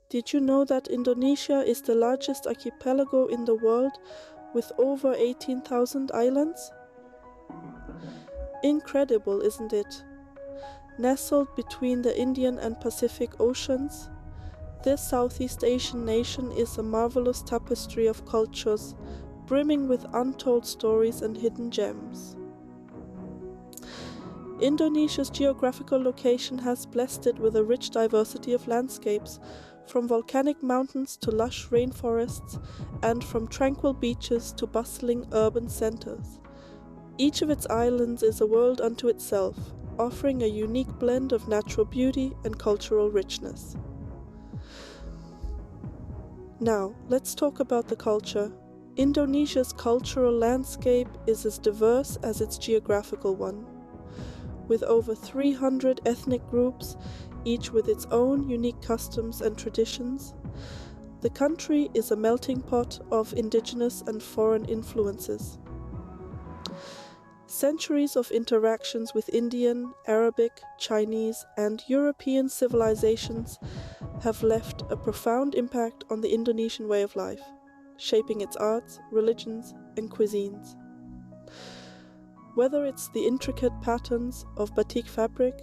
Did you know that Indonesia is the largest archipelago in the world with over 18,000 islands? Incredible, isn't it? Nestled between the Indian and Pacific Oceans, this Southeast Asian nation is a marvelous tapestry of cultures, brimming with untold stories and hidden gems. Indonesia's geographical location has blessed it with a rich diversity of landscapes, from volcanic mountains to lush rainforests, and from tranquil beaches to bustling urban centers. Each of its islands is a world unto itself, offering a unique blend of natural beauty and cultural richness. Now, let's talk about the culture. Indonesia's cultural landscape is as diverse as its geographical one. With over 300 ethnic groups, each with its own unique customs and traditions, the country is a melting pot of indigenous and foreign influences. Centuries of interactions with Indian, Arabic, Chinese, and European civilizations have left a profound impact on the Indonesian way of life, shaping its arts, religions, and cuisines. Whether it's the intricate patterns of batik fabric,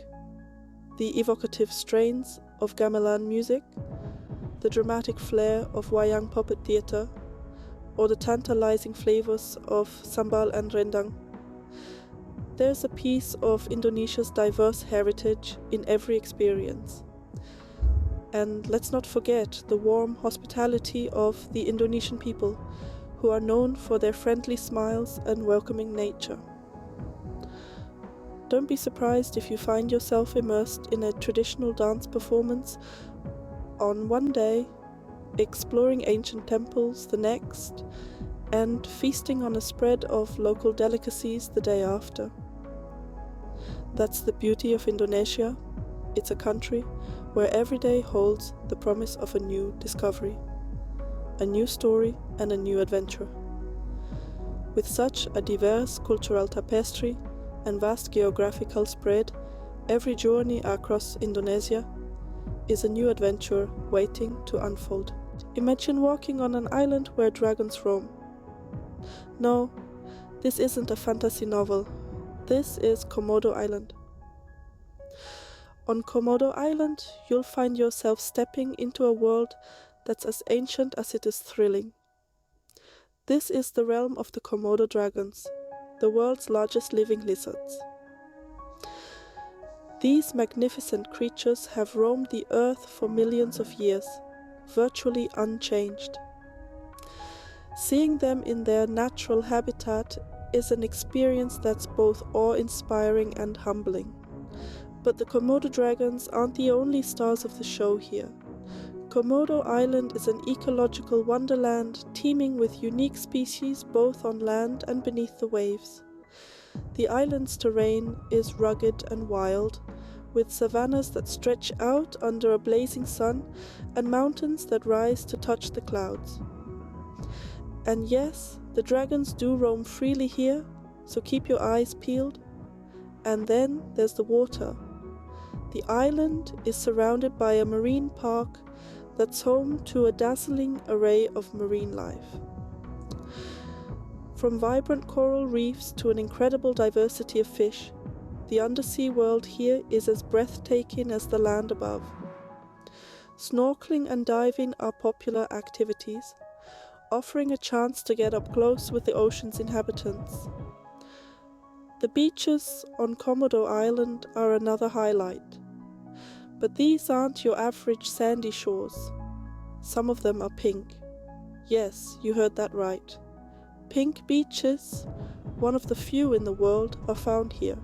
the evocative strains of gamelan music, the dramatic flair of wayang puppet theatre, or the tantalizing flavors of sambal and rendang, there's a piece of Indonesia's diverse heritage in every experience. And let's not forget the warm hospitality of the Indonesian people, who are known for their friendly smiles and welcoming nature. Don't be surprised if you find yourself immersed in a traditional dance performance on one day, exploring ancient temples the next, and feasting on a spread of local delicacies the day after. That's the beauty of Indonesia. It's a country where every day holds the promise of a new discovery, a new story, and a new adventure. With such a diverse cultural tapestry and vast geographical spread, every journey across Indonesia is a new adventure waiting to unfold. Imagine walking on an island where dragons roam. No, this isn't a fantasy novel. This is Komodo Island. On Komodo Island, you'll find yourself stepping into a world that's as ancient as it is thrilling. This is the realm of the Komodo dragons, the world's largest living lizards. These magnificent creatures have roamed the earth for millions of years, virtually unchanged. Seeing them in their natural habitat is an experience that's both awe-inspiring and humbling. But the Komodo dragons aren't the only stars of the show here. Komodo Island is an ecological wonderland teeming with unique species both on land and beneath the waves. The island's terrain is rugged and wild, with savannas that stretch out under a blazing sun and mountains that rise to touch the clouds. And yes, the dragons do roam freely here, so keep your eyes peeled. And then there's the water. The island is surrounded by a marine park that's home to a dazzling array of marine life. From vibrant coral reefs to an incredible diversity of fish, the undersea world here is as breathtaking as the land above. Snorkeling and diving are popular activities, offering a chance to get up close with the ocean's inhabitants. The beaches on Komodo Island are another highlight. But these aren't your average sandy shores. Some of them are pink. Yes, you heard that right. Pink beaches, one of the few in the world, are found here.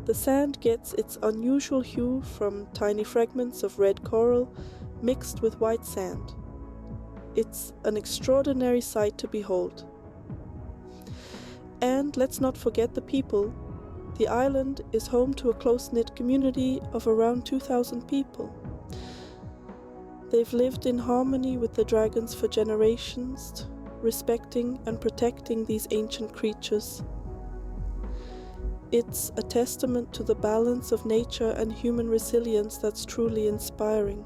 The sand gets its unusual hue from tiny fragments of red coral mixed with white sand. It's an extraordinary sight to behold. And let's not forget the people. The island is home to a close-knit community of around 2,000 people. They've lived in harmony with the dragons for generations, respecting and protecting these ancient creatures. It's a testament to the balance of nature and human resilience that's truly inspiring.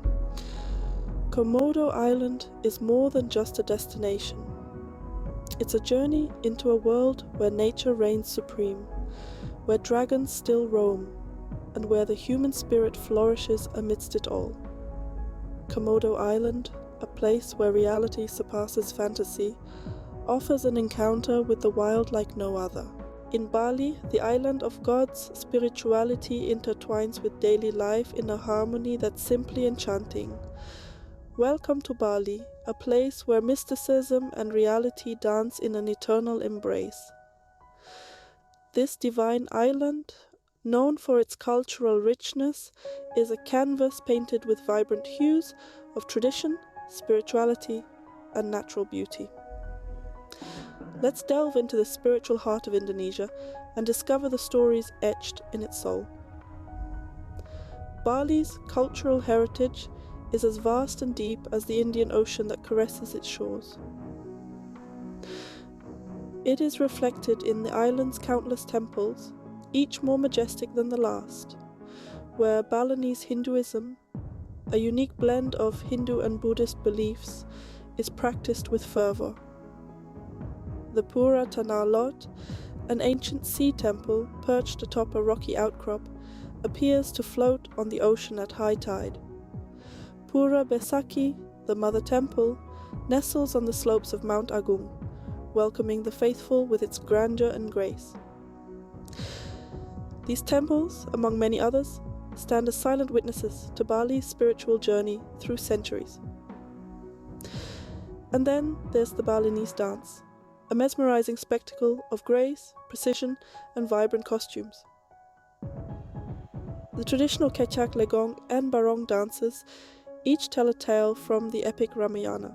Komodo Island is more than just a destination. It's a journey into a world where nature reigns supreme, where dragons still roam, and where the human spirit flourishes amidst it all. Komodo Island, a place where reality surpasses fantasy, offers an encounter with the wild like no other. In Bali, the island of gods, spirituality intertwines with daily life in a harmony that's simply enchanting. Welcome to Bali, a place where mysticism and reality dance in an eternal embrace. This divine island, known for its cultural richness, is a canvas painted with vibrant hues of tradition, spirituality, and natural beauty. Let's delve into the spiritual heart of Indonesia and discover the stories etched in its soul. Bali's cultural heritage is as vast and deep as the Indian Ocean that caresses its shores. It is reflected in the island's countless temples, each more majestic than the last, where Balinese Hinduism, a unique blend of Hindu and Buddhist beliefs, is practiced with fervor. The Pura Tanah Lot, an ancient sea temple perched atop a rocky outcrop, appears to float on the ocean at high tide. Pura Besaki, the mother temple, nestles on the slopes of Mount Agung, welcoming the faithful with its grandeur and grace. These temples, among many others, stand as silent witnesses to Bali's spiritual journey through centuries. And then there's the Balinese dance, a mesmerizing spectacle of grace, precision, and vibrant costumes. The traditional Kecak Legong and Barong dances each tell a tale from the epic Ramayana,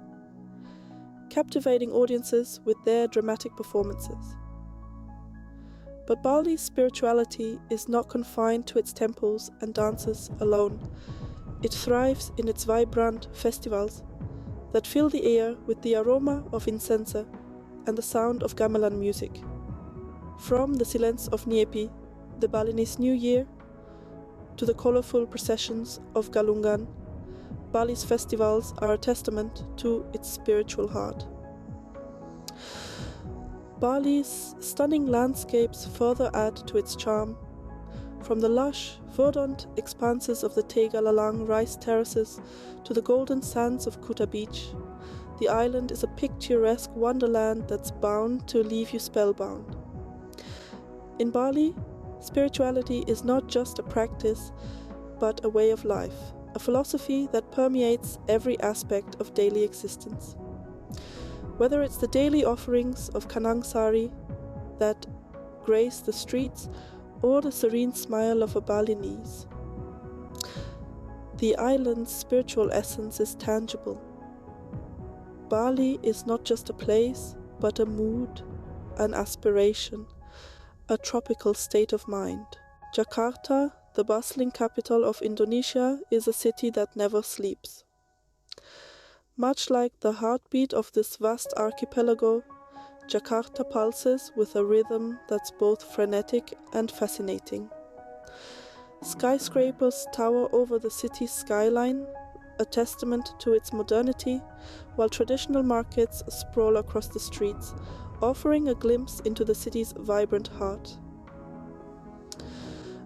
captivating audiences with their dramatic performances. But Bali's spirituality is not confined to its temples and dances alone. It thrives in its vibrant festivals that fill the air with the aroma of incense and the sound of gamelan music. From the Silence of Nyepi, the Balinese New Year, to the colorful processions of Galungan, Bali's festivals are a testament to its spiritual heart. Bali's stunning landscapes further add to its charm. From the lush, verdant expanses of the Tegalalang rice terraces to the golden sands of Kuta Beach, the island is a picturesque wonderland that's bound to leave you spellbound. In Bali, spirituality is not just a practice, but a way of life, a philosophy that permeates every aspect of daily existence. Whether it's the daily offerings of Kanang Sari that grace the streets, or the serene smile of a Balinese, the island's spiritual essence is tangible. Bali is not just a place, but a mood, an aspiration, a tropical state of mind. Jakarta, the bustling capital of Indonesia, is a city that never sleeps. Much like the heartbeat of this vast archipelago, Jakarta pulses with a rhythm that's both frenetic and fascinating. Skyscrapers tower over the city's skyline, a testament to its modernity, while traditional markets sprawl across the streets, offering a glimpse into the city's vibrant heart.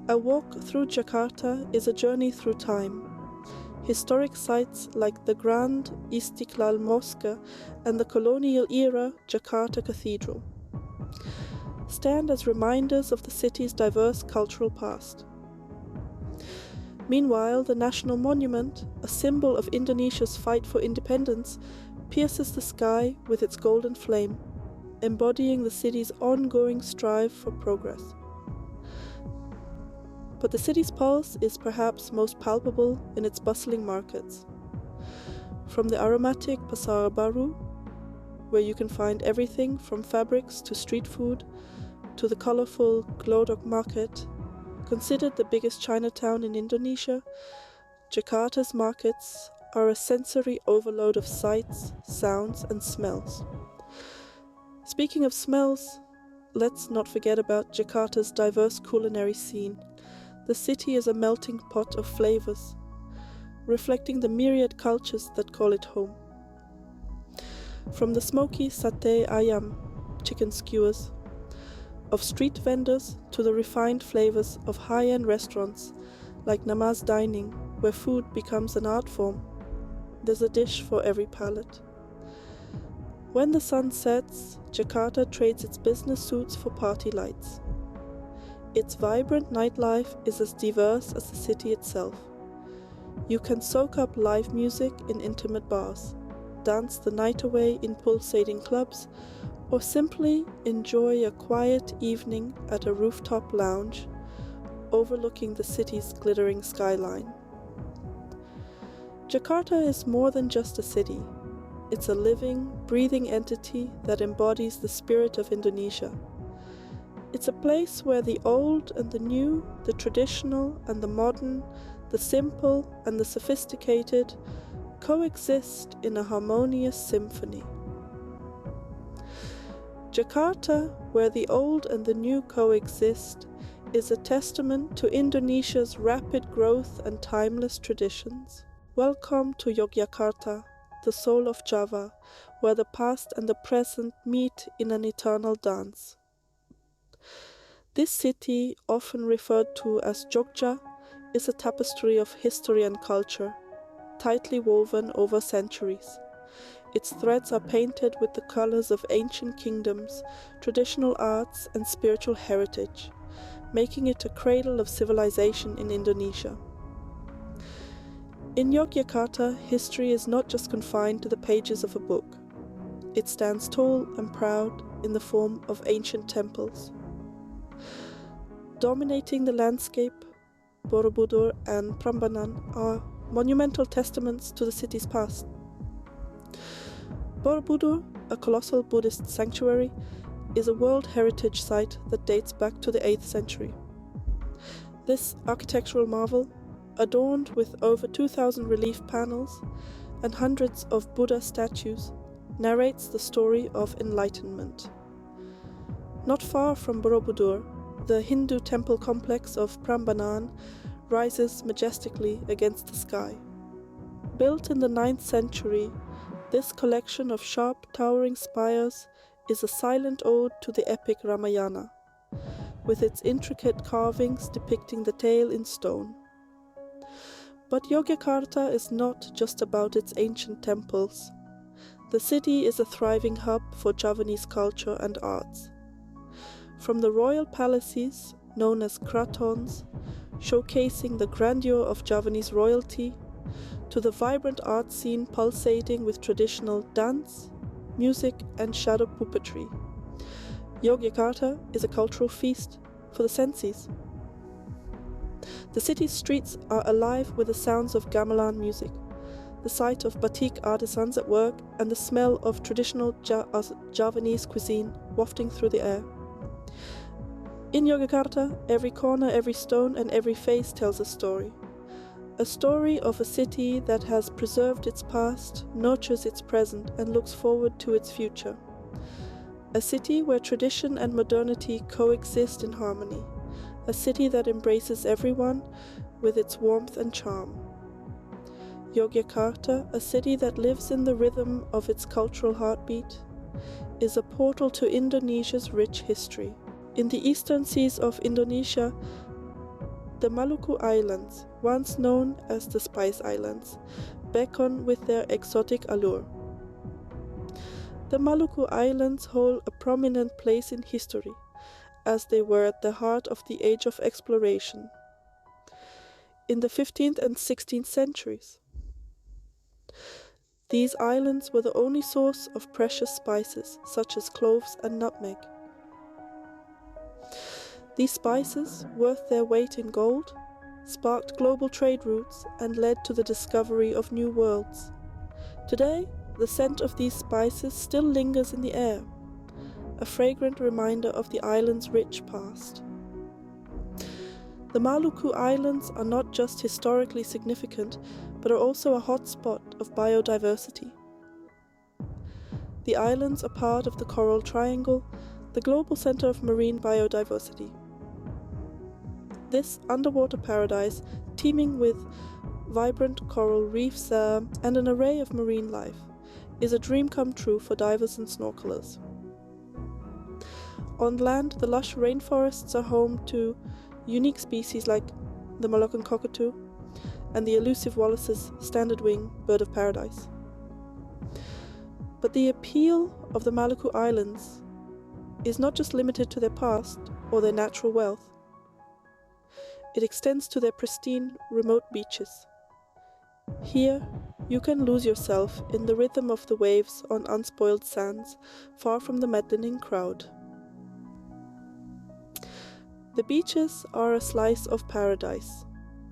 A walk through Jakarta is a journey through time. Historic sites like the Grand Istiqlal Mosque and the colonial-era Jakarta Cathedral stand as reminders of the city's diverse cultural past. Meanwhile, the National Monument, a symbol of Indonesia's fight for independence, pierces the sky with its golden flame, embodying the city's ongoing strive for progress. But the city's pulse is perhaps most palpable in its bustling markets. From the aromatic Pasar Baru, where you can find everything from fabrics to street food, to the colorful Glodok Market, considered the biggest Chinatown in Indonesia, Jakarta's markets are a sensory overload of sights, sounds, and smells. Speaking of smells, let's not forget about Jakarta's diverse culinary scene. The city is a melting pot of flavors. reflecting the myriad cultures that call it home. From the smoky satay ayam, chicken skewers, of street vendors to the refined flavors of high-end restaurants like Namaz dining, where food becomes an art form, there's a dish for every palate. When the sun sets, Jakarta trades its business suits for party lights. Its vibrant nightlife is as diverse as the city itself. You can soak up live music in intimate bars, dance the night away in pulsating clubs, or simply enjoy a quiet evening at a rooftop lounge overlooking the city's glittering skyline. Jakarta is more than just a city. It's a living, breathing entity that embodies the spirit of Indonesia. It's a place where the old and the new, the traditional and the modern, the simple and the sophisticated coexist in a harmonious symphony. Jakarta, where the old and the new coexist, is a testament to Indonesia's rapid growth and timeless traditions. Welcome to Yogyakarta, the soul of Java, where the past and the present meet in an eternal dance. This city, often referred to as Jogja, is a tapestry of history and culture, tightly woven over centuries. Its threads are painted with the colors of ancient kingdoms, traditional arts, and spiritual heritage, making it a cradle of civilization in Indonesia. In Yogyakarta, history is not just confined to the pages of a book. It stands tall and proud in the form of ancient temples. Dominating the landscape, Borobudur and Prambanan are monumental testaments to the city's past. Borobudur, a colossal Buddhist sanctuary, is a World Heritage Site that dates back to the 8th century. This architectural marvel, adorned with over 2,000 relief panels and hundreds of Buddha statues, narrates the story of enlightenment. Not far from Borobudur, the Hindu temple complex of Prambanan rises majestically against the sky. Built in the 9th century, this collection of sharp, towering spires is a silent ode to the epic Ramayana, with its intricate carvings depicting the tale in stone. But Yogyakarta is not just about its ancient temples. The city is a thriving hub for Javanese culture and arts. From the royal palaces, known as kratons, showcasing the grandeur of Javanese royalty, to the vibrant art scene pulsating with traditional dance, music, and shadow puppetry, Yogyakarta is a cultural feast for the senses. The city's streets are alive with the sounds of gamelan music, the sight of batik artisans at work, and the smell of traditional Javanese cuisine wafting through the air. In Yogyakarta, every corner, every stone, and every face tells a story. A story of a city that has preserved its past, nurtures its present, and looks forward to its future. A city where tradition and modernity coexist in harmony. A city that embraces everyone with its warmth and charm. Yogyakarta, a city that lives in the rhythm of its cultural heartbeat, is a portal to Indonesia's rich history. In the eastern seas of Indonesia, the Maluku Islands, once known as the Spice Islands, beckon with their exotic allure. The Maluku Islands hold a prominent place in history, as they were at the heart of the age of exploration in the 15th and 16th centuries. These islands were the only source of precious spices, such as cloves and nutmeg. These spices, worth their weight in gold, sparked global trade routes and led to the discovery of new worlds. Today, the scent of these spices still lingers in the air, a fragrant reminder of the island's rich past. The Maluku Islands are not just historically significant, but are also a hotspot of biodiversity. The islands are part of the Coral Triangle, the global center of marine biodiversity. This underwater paradise, teeming with vibrant coral reefs, and an array of marine life is a dream come true for divers and snorkelers. On land, the lush rainforests are home to unique species like the Moluccan cockatoo and the elusive Wallace's standard wing bird of paradise. But the appeal of the Maluku Islands is not just limited to their past or their natural wealth. It extends to their pristine, remote beaches. Here, you can lose yourself in the rhythm of the waves on unspoiled sands, far from the maddening crowd. The beaches are a slice of paradise,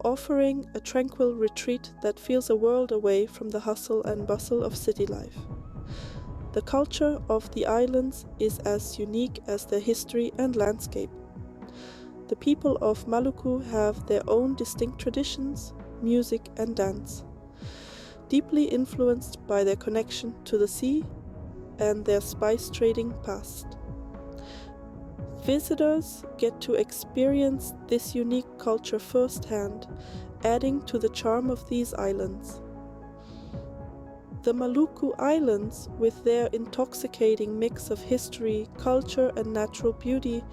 offering a tranquil retreat that feels a world away from the hustle and bustle of city life. The culture of the islands is as unique as their history and landscape. The people of Maluku have their own distinct traditions, music and dance, deeply influenced by their connection to the sea and their spice trading past. Visitors get to experience this unique culture firsthand, adding to the charm of these islands. The Maluku Islands, with their intoxicating mix of history, culture and natural beauty,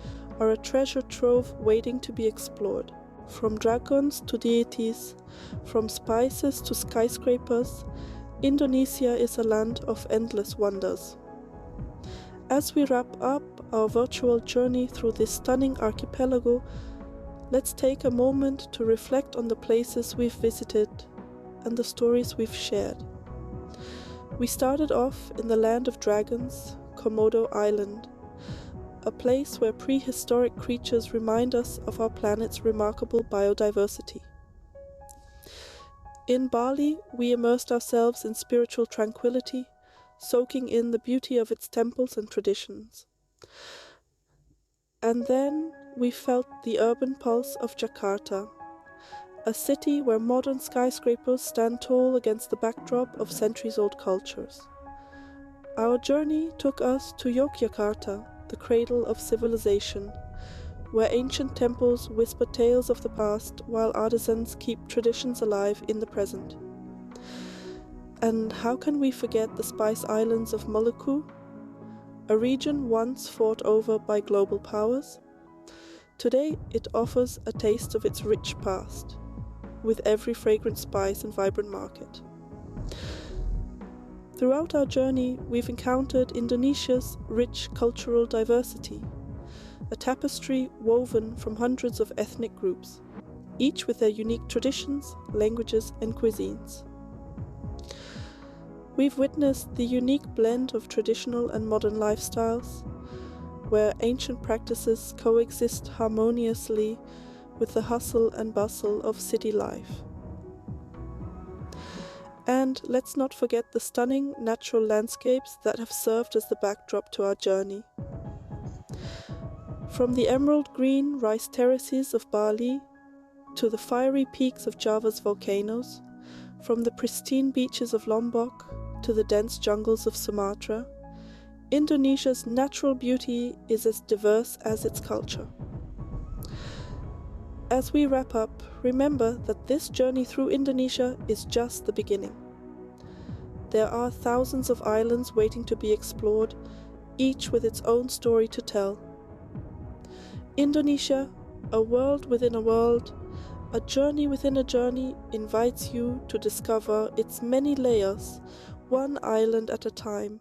are a treasure trove waiting to be explored. From dragons to deities, from spices to skyscrapers, Indonesia is a land of endless wonders. As we wrap up our virtual journey through this stunning archipelago, let's take a moment to reflect on the places we've visited and the stories we've shared. We started off in the land of dragons, Komodo Island, a place where prehistoric creatures remind us of our planet's remarkable biodiversity. In Bali, we immersed ourselves in spiritual tranquility, soaking in the beauty of its temples and traditions. And then we felt the urban pulse of Jakarta, a city where modern skyscrapers stand tall against the backdrop of centuries-old cultures. Our journey took us to Yogyakarta, the cradle of civilization, where ancient temples whisper tales of the past while artisans keep traditions alive in the present. And how can we forget the Spice Islands of Maluku, a region once fought over by global powers? Today it offers a taste of its rich past, with every fragrant spice and vibrant market. Throughout our journey, we've encountered Indonesia's rich cultural diversity, a tapestry woven from hundreds of ethnic groups, each with their unique traditions, languages, and cuisines. We've witnessed the unique blend of traditional and modern lifestyles, where ancient practices coexist harmoniously with the hustle and bustle of city life. And let's not forget the stunning natural landscapes that have served as the backdrop to our journey. From the emerald green rice terraces of Bali to the fiery peaks of Java's volcanoes, from the pristine beaches of Lombok to the dense jungles of Sumatra, Indonesia's natural beauty is as diverse as its culture. As we wrap up, remember that this journey through Indonesia is just the beginning. There are thousands of islands waiting to be explored, each with its own story to tell. Indonesia, a world within a world, a journey within a journey, invites you to discover its many layers, one island at a time.